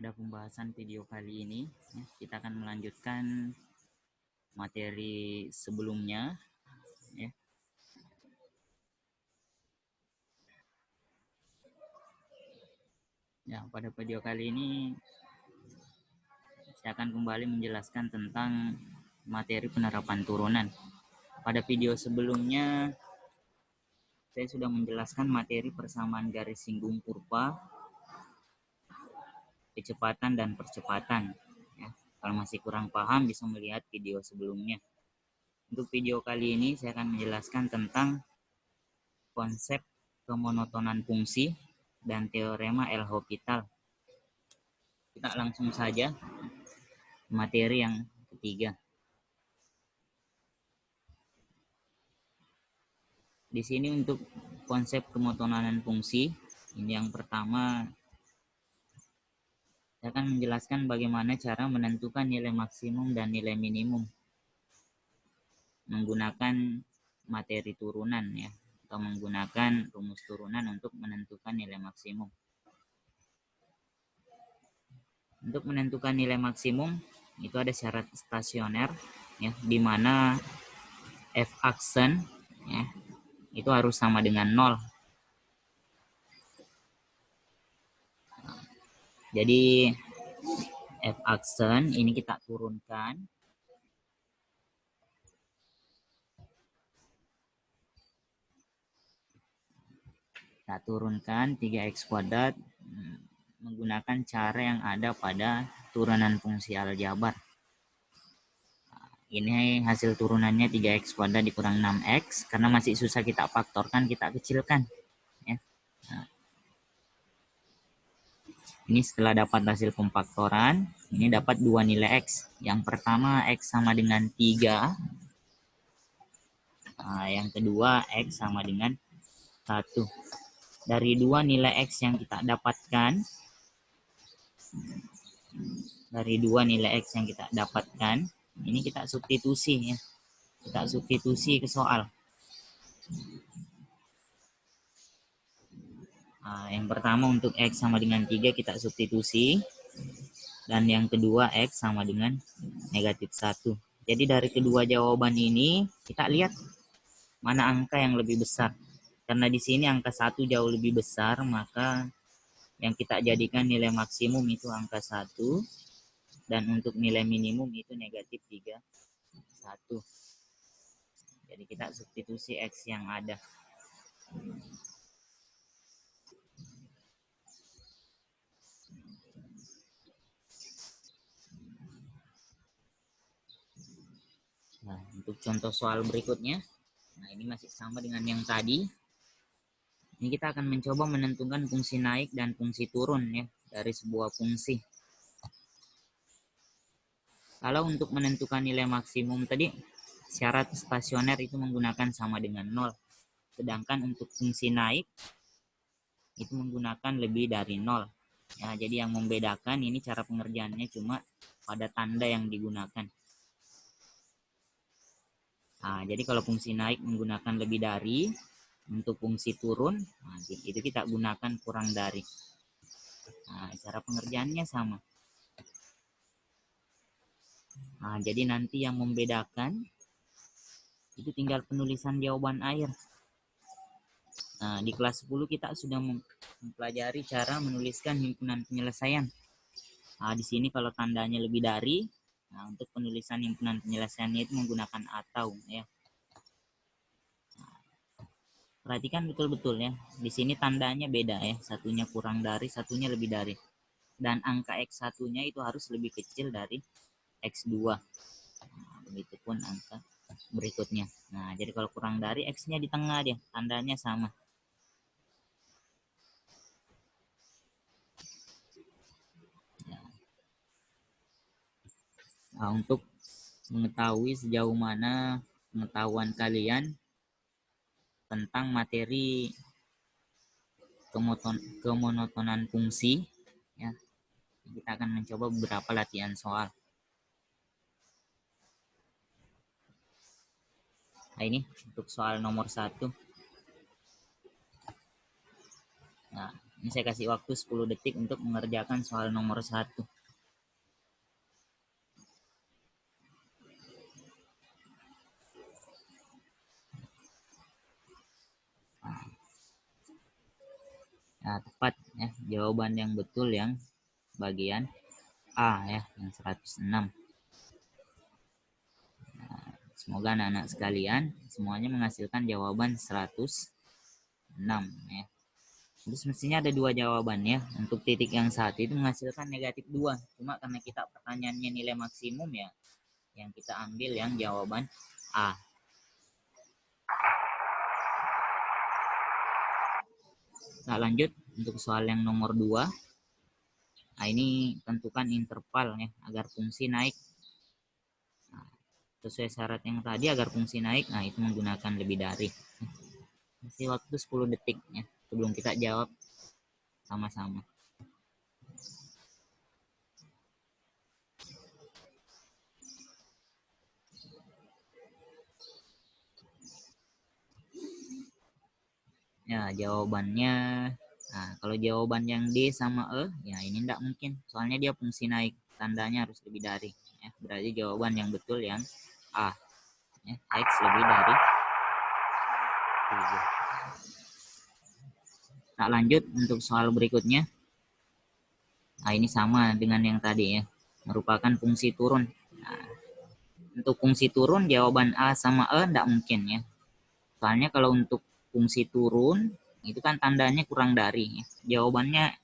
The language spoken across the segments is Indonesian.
Pada pembahasan video kali ini, kita akan melanjutkan materi sebelumnya. Pada video kali ini saya akan kembali menjelaskan tentang materi penerapan turunan. Pada video sebelumnya saya sudah menjelaskan materi persamaan garis singgung kurva, kecepatan dan percepatan. Kalau masih kurang paham bisa melihat video sebelumnya. Untuk video kali ini saya akan menjelaskan tentang konsep kemonotonan fungsi dan teorema L'Hopital. Kita langsung saja materi yang ketiga. Di sini untuk konsep kemonotonan fungsi, ini yang pertama saya akan menjelaskan bagaimana cara menentukan nilai maksimum dan nilai minimum menggunakan materi turunan atau menggunakan rumus turunan untuk menentukan nilai maksimum. Untuk menentukan nilai maksimum itu ada syarat stasioner di mana f aksen itu harus sama dengan 0. Jadi f aksen ini kita turunkan. Kita turunkan 3x kuadrat menggunakan cara yang ada pada turunan fungsi aljabar. Ini hasil turunannya 3x kuadrat dikurang 6x. Karena masih susah kita faktorkan, kita kecilkan. Ini setelah dapat hasil pemfaktoran, ini dapat dua nilai x. Yang pertama x sama dengan 3. Yang kedua x sama dengan 1. Dari dua nilai x yang kita dapatkan, ini kita substitusi Kita substitusi ke soal. Yang pertama untuk x sama dengan 3 kita substitusi. Dan yang kedua x sama dengan negatif 1. Jadi dari kedua jawaban ini kita lihat mana angka yang lebih besar. Karena di sini angka 1 jauh lebih besar, maka yang kita jadikan nilai maksimum itu angka 1. Dan untuk nilai minimum itu negatif 3, 1. Jadi kita substitusi x yang ada. Nah, untuk contoh soal berikutnya, ini masih sama dengan yang tadi. Ini kita akan mencoba menentukan fungsi naik dan fungsi turun dari sebuah fungsi. Kalau untuk menentukan nilai maksimum tadi, syarat stasioner itu menggunakan sama dengan 0. Sedangkan untuk fungsi naik itu menggunakan lebih dari 0. Jadi yang membedakan ini cara pengerjaannya cuma pada tanda yang digunakan. Jadi kalau fungsi naik menggunakan lebih dari, untuk fungsi turun, itu kita gunakan kurang dari. Cara pengerjaannya sama. Jadi nanti yang membedakan itu tinggal penulisan jawaban akhir. Di kelas 10 kita sudah mempelajari cara menuliskan himpunan penyelesaian. Di sini kalau tandanya lebih dari, untuk penulisan himpunan penyelesaiannya itu menggunakan atau Perhatikan betul-betul Di sini tandanya beda Satunya kurang dari, satunya lebih dari. Dan angka x1-nya itu harus lebih kecil dari x2. Begitupun angka berikutnya. Jadi kalau kurang dari, x-nya di tengah dia, tandanya sama. Untuk mengetahui sejauh mana pengetahuan kalian tentang materi kemonotonan fungsi, kita akan mencoba beberapa latihan soal. Ini untuk soal nomor 1. Ini saya kasih waktu 10 detik untuk mengerjakan soal nomor 1. Nah, tepat ya. Jawaban yang betul yang bagian A ya, yang 106. Nah, semoga anak-anak sekalian semuanya menghasilkan jawaban 106 ya. Terus mestinya ada 2 jawaban ya. Untuk titik yang 1 itu menghasilkan negatif 2. Cuma karena kita pertanyaannya nilai maksimum ya, yang kita ambil yang jawaban A. Nah, lanjut untuk soal yang nomor 2. Nah, ini tentukan interval ya agar fungsi naik. Nah, sesuai syarat yang tadi agar fungsi naik, nah itu menggunakan lebih dari. Masih waktu 10 detik ya sebelum kita jawab sama-sama. Ya, jawabannya, nah kalau jawaban yang D sama E, ya ini tidak mungkin. Soalnya dia fungsi naik, tandanya harus lebih dari. Ya, berarti jawaban yang betul yang A. Ya, X lebih dari 3. Nah, lanjut untuk soal berikutnya. Nah, ini sama dengan yang tadi ya, merupakan fungsi turun. Nah, untuk fungsi turun, jawaban A sama E tidak mungkin ya. Soalnya kalau untuk fungsi turun, itu kan tandanya kurang dari. Ya. Jawabannya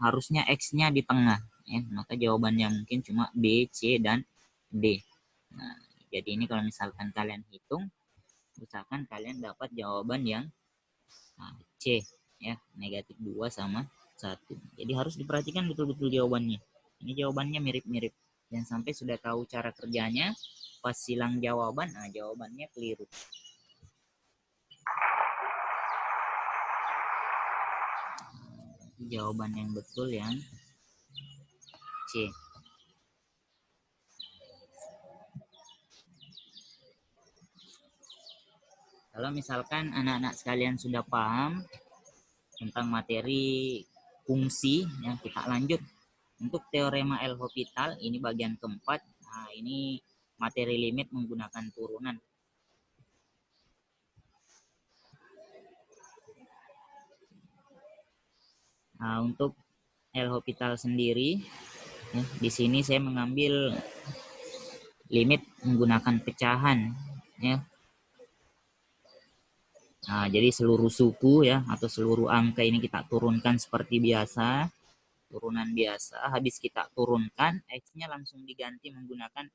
harusnya X-nya di tengah. Ya. Maka jawabannya mungkin cuma B, C, dan D. Nah, jadi ini kalau misalkan kalian hitung, usahakan kalian dapat jawaban yang C. Ya, negatif 2 sama 1. Jadi harus diperhatikan betul-betul jawabannya. Ini jawabannya mirip-mirip. Dan sampai sudah tahu cara kerjanya, pas silang jawaban, nah jawabannya keliru. Jawaban yang betul yang C. Kalau misalkan anak-anak sekalian sudah paham tentang materi fungsi, ya kita lanjut. Untuk teorema L'Hopital, ini bagian keempat. Nah, ini materi limit menggunakan turunan. Nah, untuk L'Hopital sendiri, ya, di sini saya mengambil limit menggunakan pecahan, ya. Nah, jadi seluruh suku ya atau seluruh angka ini kita turunkan seperti biasa, turunan biasa. Habis kita turunkan, X-nya langsung diganti menggunakan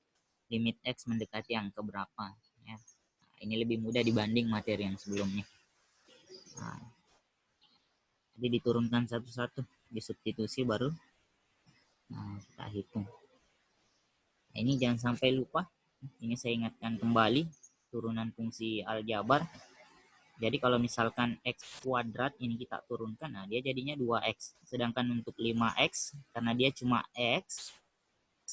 limit X mendekati angka berapa. Ya. Nah, ini lebih mudah dibanding materi yang sebelumnya. Nah, jadi diturunkan satu-satu, disubstitusi baru. Nah, kita hitung. Nah, ini jangan sampai lupa. Ini saya ingatkan kembali turunan fungsi aljabar. Jadi kalau misalkan X kuadrat ini kita turunkan, nah dia jadinya 2X. Sedangkan untuk 5X, karena dia cuma X,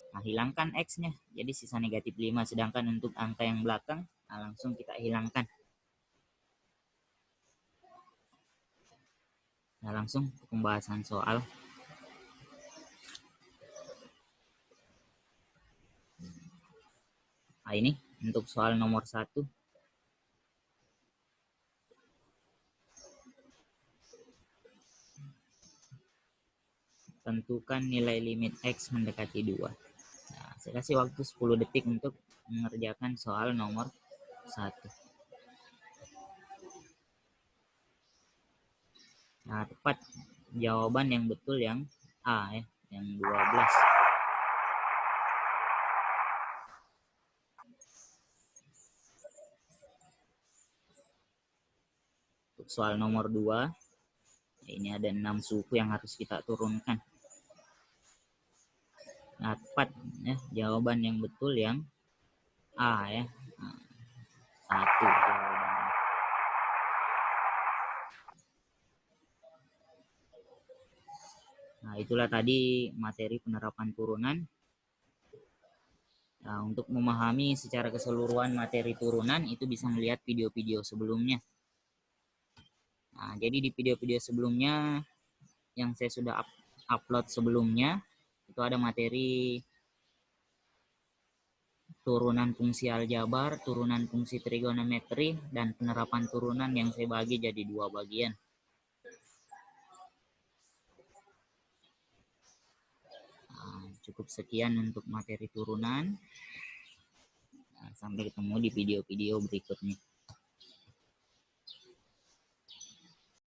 nah hilangkan X-nya. Jadi sisa negatif 5. Sedangkan untuk angka yang belakang, nah langsung kita hilangkan. Nah langsung ke pembahasan soal. Nah ini untuk soal nomor 1. Tentukan nilai limit X mendekati 2. Nah, saya kasih waktu 10 detik untuk mengerjakan soal nomor 1. Nah, tepat jawaban yang betul yang A ya, yang 12. Untuk soal nomor 2, ini ada 6 suku yang harus kita turunkan. Nah, tepat ya, jawaban yang betul yang A ya. Nah, 1 jawabannya. Nah, itulah tadi materi penerapan turunan. Nah, untuk memahami secara keseluruhan materi turunan itu bisa melihat video-video sebelumnya. Nah, jadi di video-video sebelumnya yang saya sudah upload sebelumnya. Itu ada materi turunan fungsi aljabar, turunan fungsi trigonometri, dan penerapan turunan yang saya bagi jadi 2 bagian. Cukup sekian untuk materi turunan. Sampai ketemu di video-video berikutnya.